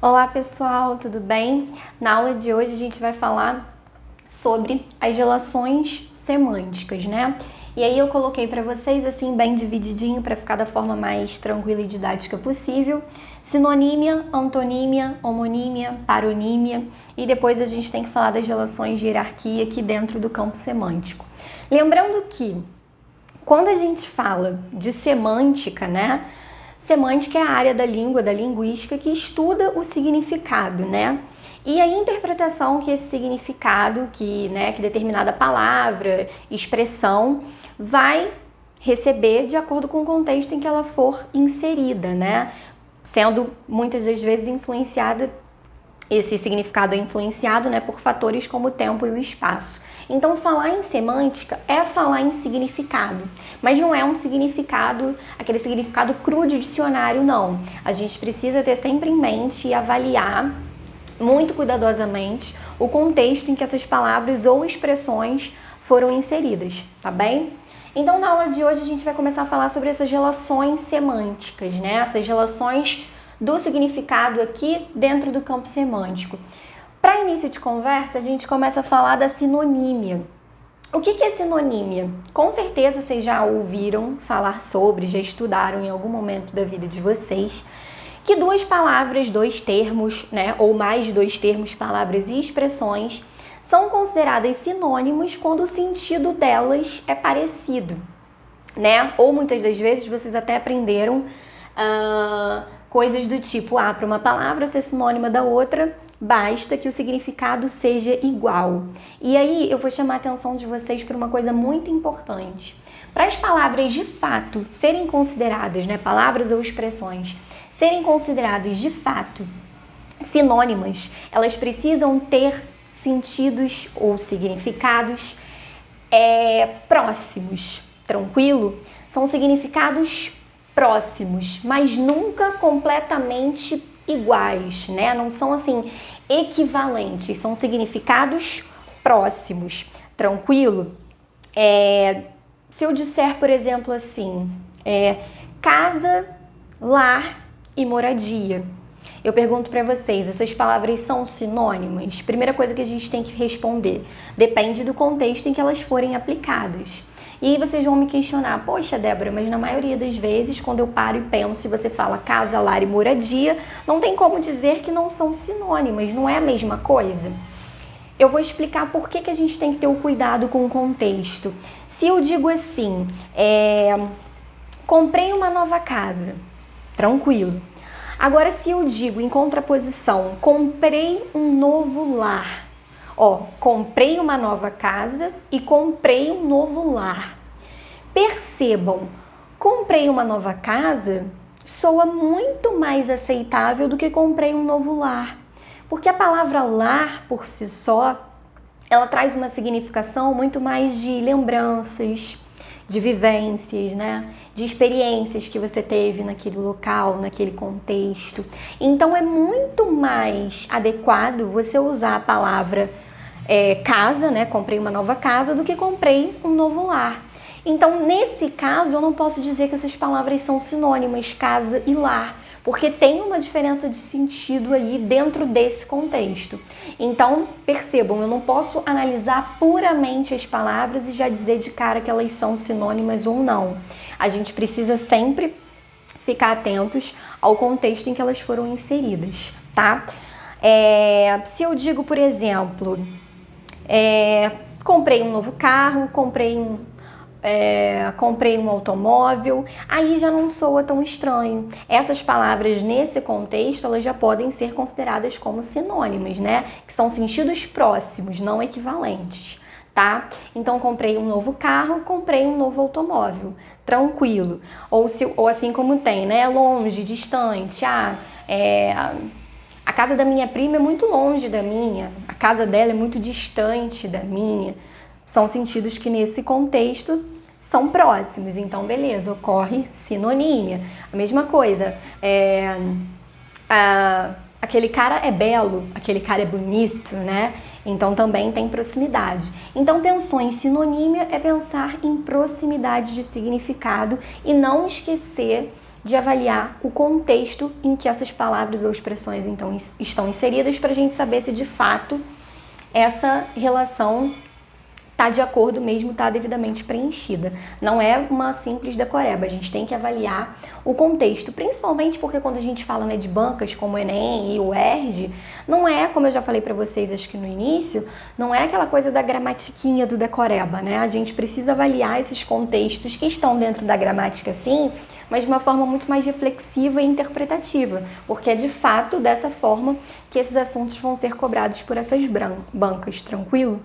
Olá pessoal, tudo bem? Na aula de hoje a gente vai falar sobre as relações semânticas, né? E aí eu coloquei para vocês assim bem divididinho para ficar da forma mais tranquila e didática possível. Sinonímia, antonímia, homonímia, paronímia e depois a gente tem que falar das relações de hierarquia aqui dentro do campo semântico. Lembrando que quando a gente fala de semântica, né? Semântica é a área da língua, da linguística, que estuda o significado, né? E a interpretação que esse significado, que determinada palavra, expressão, vai receber de acordo com o contexto em que ela for inserida, né? Sendo muitas das vezes influenciada, esse significado é influenciado, né, por fatores como o tempo e o espaço. Então, falar em semântica é falar em significado, mas não é um significado, aquele significado cru de dicionário, não. A gente precisa ter sempre em mente e avaliar muito cuidadosamente o contexto em que essas palavras ou expressões foram inseridas, tá bem? Então, na aula de hoje, a gente vai começar a falar sobre essas relações semânticas, né? Essas relações do significado aqui dentro do campo semântico. Para início de conversa, a gente começa a falar da sinonímia. O que é sinonímia? Com certeza vocês já ouviram falar sobre, já estudaram em algum momento da vida de vocês, que duas palavras, dois termos, né, ou mais de dois termos, palavras e expressões, são consideradas sinônimos quando o sentido delas é parecido, né? Ou muitas das vezes vocês até aprenderam coisas do tipo, para uma palavra ser sinônima da outra, basta que o significado seja igual. E aí eu vou chamar a atenção de vocês para uma coisa muito importante. Para as palavras de fato serem consideradas, né, palavras ou expressões, serem consideradas de fato sinônimas, elas precisam ter sentidos ou significados próximos, tranquilo? São significados próximos, mas nunca completamente iguais, né? Não são assim equivalentes, são significados próximos, tranquilo? Se eu disser, por exemplo, assim, casa, lar e moradia, eu pergunto para vocês, essas palavras são sinônimas? Primeira coisa que a gente tem que responder, depende do contexto em que elas forem aplicadas. E aí vocês vão me questionar, poxa Débora, mas na maioria das vezes, quando eu paro e penso e você fala casa, lar e moradia, não tem como dizer que não são sinônimas, não é a mesma coisa? Eu vou explicar por que a gente tem que ter o cuidado com o contexto. Se eu digo assim, comprei uma nova casa, tranquilo. Agora se eu digo em contraposição, comprei um novo lar, comprei uma nova casa e comprei um novo lar. Percebam, comprei uma nova casa soa muito mais aceitável do que comprei um novo lar. Porque a palavra lar, por si só, ela traz uma significação muito mais de lembranças, de vivências, né? De experiências que você teve naquele local, naquele contexto. Então é muito mais adequado você usar a palavra casa, né? Comprei uma nova casa, do que comprei um novo lar. Então, nesse caso, eu não posso dizer que essas palavras são sinônimas, casa e lar, porque tem uma diferença de sentido aí dentro desse contexto. Então, percebam, eu não posso analisar puramente as palavras e já dizer de cara que elas são sinônimas ou não. A gente precisa sempre ficar atentos ao contexto em que elas foram inseridas, tá? Se eu digo, por exemplo, comprei um novo carro, comprei um automóvel, aí já não soa tão estranho. Essas palavras nesse contexto, elas já podem ser consideradas como sinônimas, né? Que são sentidos próximos, não equivalentes, tá? Então, comprei um novo carro, comprei um novo automóvel, tranquilo. Ou assim como tem, né? Longe, distante, a casa da minha prima é muito longe da minha, a casa dela é muito distante da minha. São sentidos que nesse contexto são próximos, então beleza, ocorre sinonímia. A mesma coisa, aquele cara é belo, aquele cara é bonito, né? Então também tem proximidade. Então pensou em sinonímia é pensar em proximidade de significado e não esquecer de avaliar o contexto em que essas palavras ou expressões então estão inseridas para a gente saber se de fato essa relação está de acordo mesmo, está devidamente preenchida. Não é uma simples decoreba, a gente tem que avaliar o contexto, principalmente porque quando a gente fala, né, de bancas como o Enem e o ERJ, não é, como eu já falei para vocês acho que no início, não é aquela coisa da gramatiquinha do decoreba, né? A gente precisa avaliar esses contextos que estão dentro da gramática, sim, mas de uma forma muito mais reflexiva e interpretativa, porque é de fato dessa forma que esses assuntos vão ser cobrados por essas bancas, tranquilo?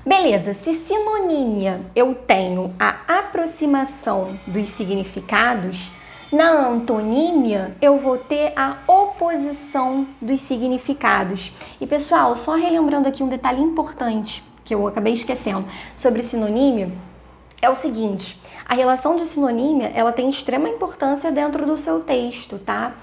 Beleza, se sinonímia eu tenho a aproximação dos significados, na antonímia eu vou ter a oposição dos significados. E pessoal, só relembrando aqui um detalhe importante que eu acabei esquecendo sobre sinonímia, é o seguinte, a relação de sinonímia ela tem extrema importância dentro do seu texto, tá?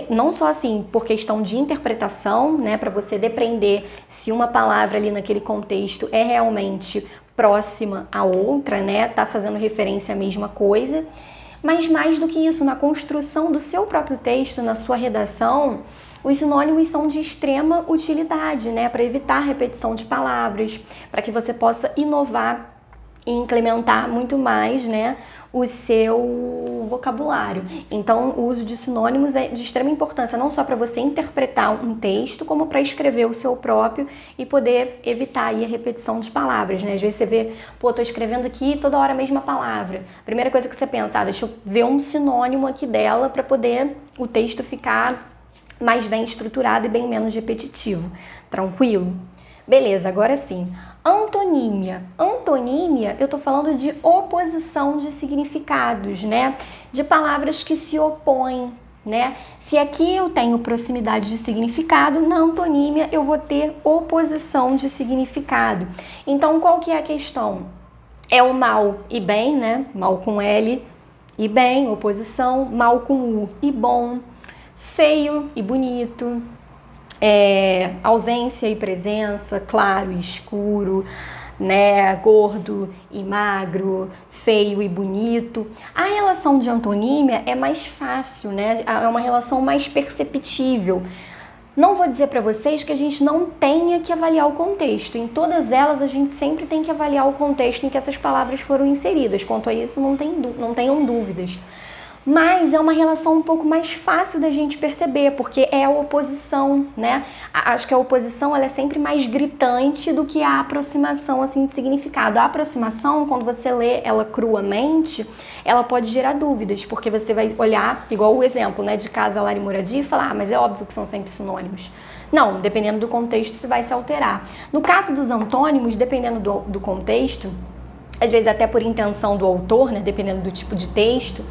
Não só assim por questão de interpretação, né, para você depreender se uma palavra ali naquele contexto é realmente próxima à outra, né, tá fazendo referência à mesma coisa, mas mais do que isso, na construção do seu próprio texto, na sua redação, os sinônimos são de extrema utilidade, né, para evitar repetição de palavras, para que você possa inovar e implementar muito mais, né, o seu vocabulário. Então, o uso de sinônimos é de extrema importância, não só para você interpretar um texto, como para escrever o seu próprio e poder evitar aí a repetição de palavras, né? Às vezes você vê, pô, tô escrevendo aqui toda hora a mesma palavra. Primeira coisa que você pensa, deixa eu ver um sinônimo aqui dela para poder o texto ficar mais bem estruturado e bem menos repetitivo. Tranquilo? Beleza, agora sim. Antonímia. Antonímia, eu tô falando de oposição de significados, né? De palavras que se opõem, né? Se aqui eu tenho proximidade de significado, na antonímia eu vou ter oposição de significado. Então, qual que é a questão? É o mal e bem, né? Mal com L e bem, oposição. Mal com U e bom. Feio e bonito. Ausência e presença, claro e escuro, né, gordo e magro, feio e bonito. A relação de antonímia é mais fácil, né, é uma relação mais perceptível. Não vou dizer para vocês que a gente não tenha que avaliar o contexto. Em todas elas, a gente sempre tem que avaliar o contexto em que essas palavras foram inseridas. Quanto a isso, não tenham dúvidas. Mas é uma relação um pouco mais fácil da gente perceber, porque é a oposição, né? Acho que a oposição ela é sempre mais gritante do que a aproximação assim, de significado. A aproximação, quando você lê ela cruamente, ela pode gerar dúvidas, porque você vai olhar, igual o exemplo, né, de casa, lar e moradia, e falar, mas é óbvio que são sempre sinônimos. Não, dependendo do contexto, isso vai se alterar. No caso dos antônimos, dependendo do contexto, às vezes até por intenção do autor, né, dependendo do tipo de texto,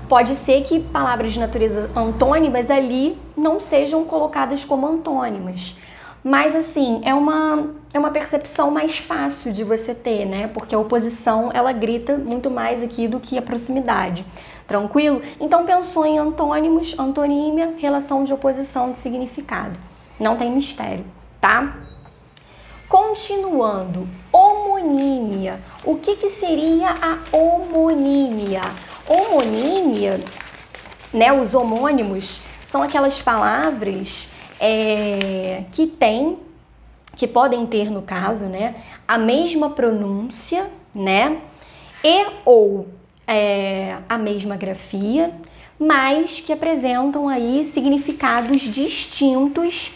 pode ser que palavras de natureza antônimas ali não sejam colocadas como antônimas. Mas, assim, é uma percepção mais fácil de você ter, né? Porque a oposição, ela grita muito mais aqui do que a proximidade. Tranquilo? Então, pensou em antônimos, antonímia, relação de oposição de significado. Não tem mistério, tá? Continuando, homonímia. O que seria a homonímia? Homonímia, né, os homônimos são aquelas palavras que podem ter, no caso, né, a mesma pronúncia, né, e ou a mesma grafia, mas que apresentam aí significados distintos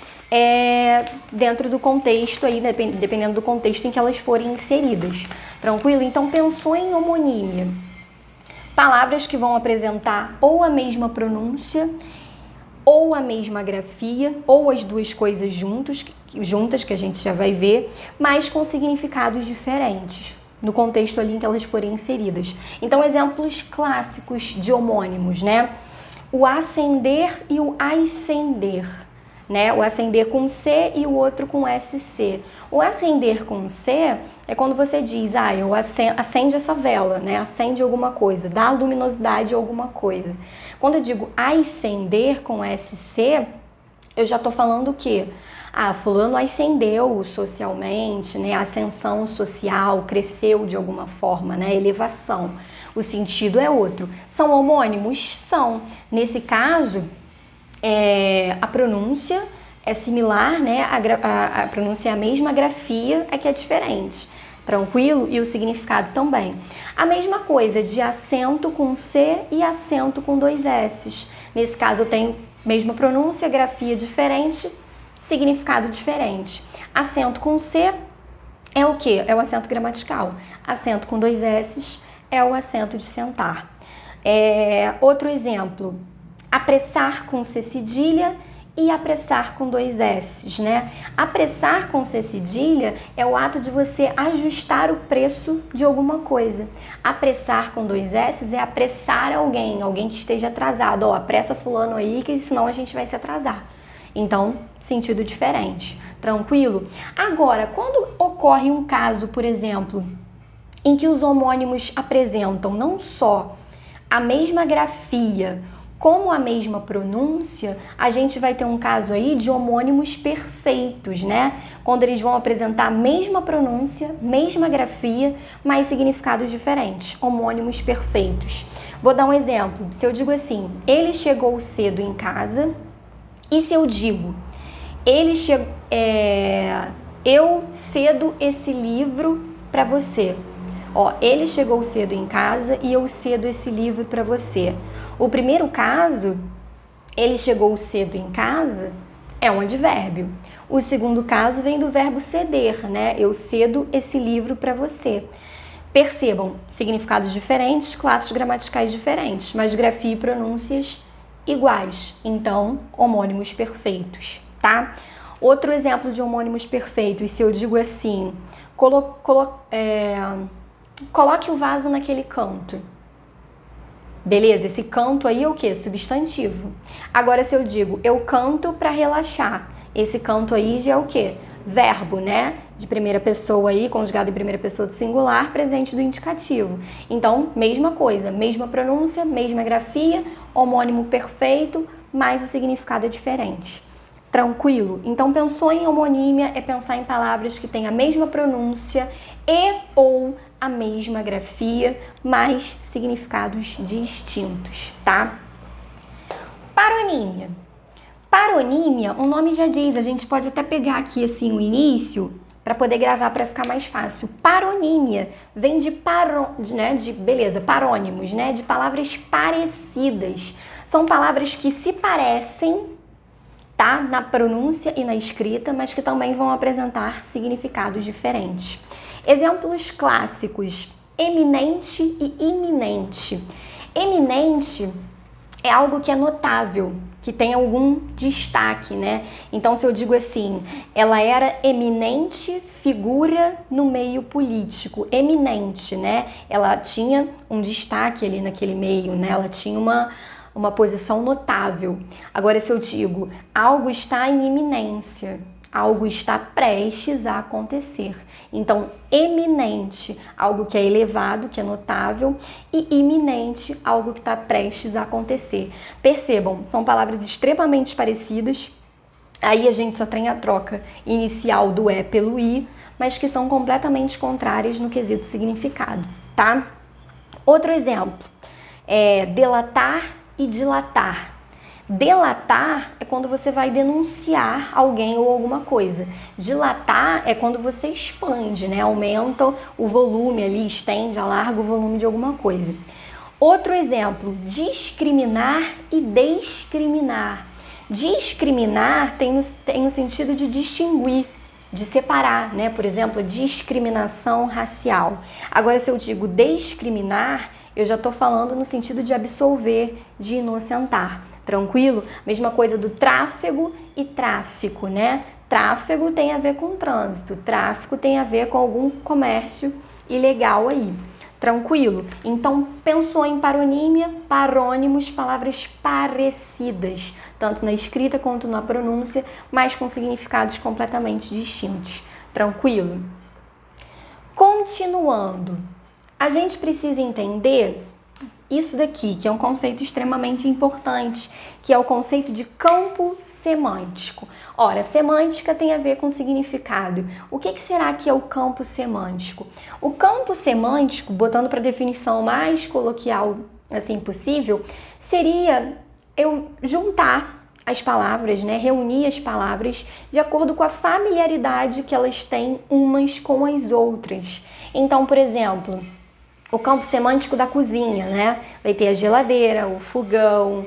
dentro do contexto, aí, dependendo do contexto em que elas forem inseridas. Tranquilo? Então, pensou em homonímia. Palavras que vão apresentar ou a mesma pronúncia, ou a mesma grafia, ou as duas coisas juntas, que a gente já vai ver, mas com significados diferentes, no contexto ali em que elas forem inseridas. Então, exemplos clássicos de homônimos, né? O ascender e o ascender, né? O ascender com C e o outro com SC. O acender com C é quando você diz, acende essa vela, né? Acende alguma coisa, dá luminosidade a alguma coisa. Quando eu digo ascender com SC, eu já tô falando o quê? Fulano ascendeu socialmente, né? Ascensão social, cresceu de alguma forma, né? Elevação. o sentido é outro. São homônimos? São. Nesse caso, a pronúncia é similar, né? A pronúncia é a mesma, a grafia é que é diferente. Tranquilo? E o significado também. A mesma coisa de acento com C e acento com 2 S's. Nesse caso eu tenho mesma pronúncia, grafia diferente, significado diferente. Acento com C é o quê? É o acento gramatical. Acento com 2 S's é o acento de sentar. Outro exemplo, apressar com C cedilha e apressar com 2 S's, né? Apressar com C cedilha é o ato de você ajustar o preço de alguma coisa. Apressar com 2 S's é apressar alguém que esteja atrasado. Ó, apressa fulano aí, que senão a gente vai se atrasar. Então, sentido diferente. Tranquilo? Agora, quando ocorre um caso, por exemplo, em que os homônimos apresentam não só a mesma grafia, como a mesma pronúncia, a gente vai ter um caso aí de homônimos perfeitos, né? Quando eles vão apresentar a mesma pronúncia, mesma grafia, mas significados diferentes. Homônimos perfeitos. Vou dar um exemplo. Se eu digo assim, ele chegou cedo em casa, e se eu digo, eu cedo esse livro para você. Ó, ele chegou cedo em casa e eu cedo esse livro para você. O primeiro caso, ele chegou cedo em casa, é um advérbio. O segundo caso vem do verbo ceder, né? Eu cedo esse livro para você. Percebam, significados diferentes, classes gramaticais diferentes, mas grafia e pronúncias iguais. Então, homônimos perfeitos, tá? Outro exemplo de homônimos perfeitos, se eu digo assim, coloque o vaso naquele canto. Beleza? Esse canto aí é o quê? Substantivo. Agora, se eu digo, eu canto para relaxar, esse canto aí já é o quê? Verbo, né? De primeira pessoa aí, conjugado em primeira pessoa do singular, presente do indicativo. Então, mesma coisa, mesma pronúncia, mesma grafia, homônimo perfeito, mas o significado é diferente. Tranquilo? Então, pensou em homonímia é pensar em palavras que têm a mesma pronúncia e ou a mesma grafia, mas significados distintos, tá? Paronímia. Paronímia, o nome já diz, a gente pode até pegar aqui assim o início para poder gravar para ficar mais fácil. Paronímia vem de parônimos, né? De palavras parecidas. São palavras que se parecem, tá? Na pronúncia e na escrita, mas que também vão apresentar significados diferentes. Exemplos clássicos, eminente e iminente. Eminente é algo que é notável, que tem algum destaque, né? Então, se eu digo assim, ela era eminente figura no meio político. Eminente, né? Ela tinha um destaque ali naquele meio, né? Ela tinha uma posição notável. Agora, se eu digo, algo está em iminência, algo está prestes a acontecer. Então, eminente, algo que é elevado, que é notável, e iminente, algo que está prestes a acontecer. Percebam, são palavras extremamente parecidas, aí a gente só tem a troca inicial do é pelo i, mas que são completamente contrárias no quesito significado, tá? Outro exemplo, delatar e dilatar. Delatar é quando você vai denunciar alguém ou alguma coisa. Dilatar é quando você expande, né? Aumenta o volume ali, estende, alarga o volume de alguma coisa. Outro exemplo, discriminar e discriminar. Discriminar tem no sentido de distinguir, de separar, né? Por exemplo, discriminação racial. Agora, se eu digo discriminar, eu já estou falando no sentido de absolver, de inocentar. Tranquilo? Mesma coisa do tráfego e tráfico, né? Tráfego tem a ver com trânsito, tráfico tem a ver com algum comércio ilegal aí. Tranquilo? Então, pensou em paronímia, parônimos, palavras parecidas, tanto na escrita quanto na pronúncia, mas com significados completamente distintos. Tranquilo? Continuando, a gente precisa entender isso daqui, que é um conceito extremamente importante, que é o conceito de campo semântico. Ora, semântica tem a ver com significado. O que será que é o campo semântico? O campo semântico, botando para a definição mais coloquial assim possível, seria eu juntar as palavras, né, reunir as palavras de acordo com a familiaridade que elas têm umas com as outras. Então, por exemplo, o campo semântico da cozinha, né? Vai ter a geladeira, o fogão,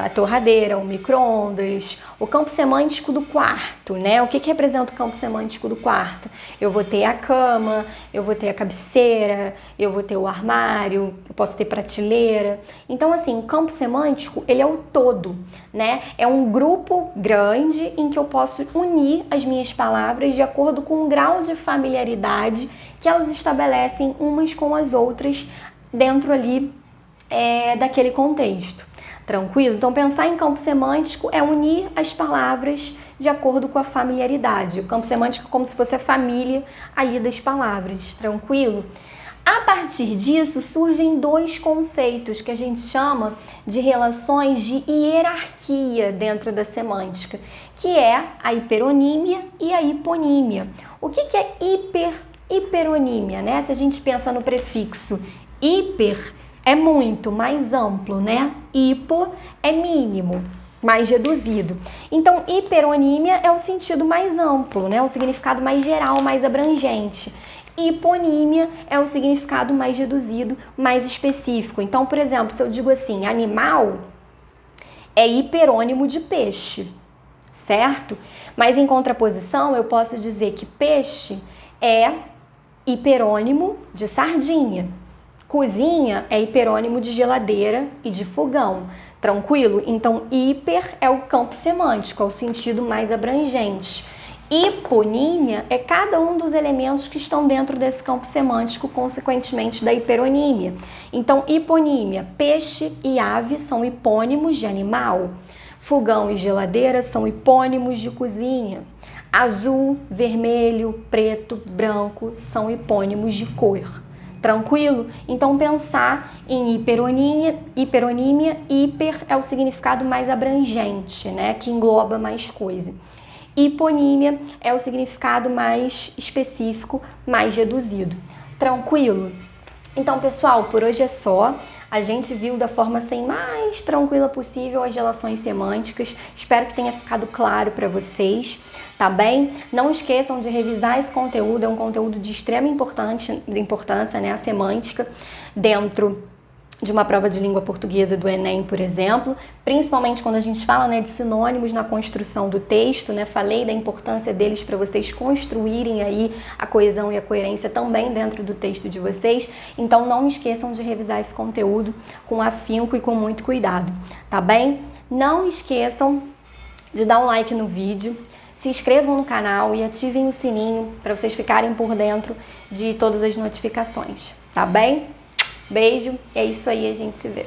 a torradeira, o micro-ondas. O campo semântico do quarto, né? O que representa o campo semântico do quarto? Eu vou ter a cama, eu vou ter a cabeceira, eu vou ter o armário, eu posso ter prateleira. Então, assim, o campo semântico, ele é o todo, né? É um grupo grande em que eu posso unir as minhas palavras de acordo com o grau de familiaridade que elas estabelecem umas com as outras dentro ali daquele contexto. Tranquilo? Então, pensar em campo semântico é unir as palavras de acordo com a familiaridade. O campo semântico é como se fosse a família ali das palavras. Tranquilo? A partir disso, surgem dois conceitos que a gente chama de relações de hierarquia dentro da semântica, que é a hiperonímia e a hiponímia. O que é hiperonímia, né? Se a gente pensa no prefixo hiper, é muito mais amplo, né? Hipo é mínimo, mais reduzido. Então, hiperonímia é o sentido mais amplo, né? O significado mais geral, mais abrangente. Hiponímia é o significado mais reduzido, mais específico. Então, por exemplo, se eu digo assim, animal é hiperônimo de peixe, certo? Mas em contraposição, eu posso dizer que peixe é hiperônimo de sardinha. Cozinha é hiperônimo de geladeira e de fogão. Tranquilo? Então, hiper é o campo semântico, é o sentido mais abrangente. Hiponímia é cada um dos elementos que estão dentro desse campo semântico, consequentemente da hiperonímia. Então, hiponímia, peixe e ave são hipônimos de animal. Fogão e geladeira são hipônimos de cozinha. Azul, vermelho, preto, branco são hipônimos de cor. Tranquilo? Então, pensar em hiperonímia, hiper é o significado mais abrangente, né? Que engloba mais coisa. Hiponímia é o significado mais específico, mais reduzido. Tranquilo? Então, pessoal, por hoje é só. A gente viu da forma assim mais tranquila possível as relações semânticas. Espero que tenha ficado claro para vocês, tá bem? Não esqueçam de revisar esse conteúdo, é um conteúdo de extrema importância, né? A semântica dentro de uma prova de língua portuguesa do Enem, por exemplo, principalmente quando a gente fala, né, de sinônimos na construção do texto, né? Falei da importância deles para vocês construírem aí a coesão e a coerência também dentro do texto de vocês. Então não esqueçam de revisar esse conteúdo com afinco e com muito cuidado, tá bem? Não esqueçam de dar um like no vídeo, se inscrevam no canal e ativem o sininho para vocês ficarem por dentro de todas as notificações, tá bem? Beijo, é isso aí, a gente se vê.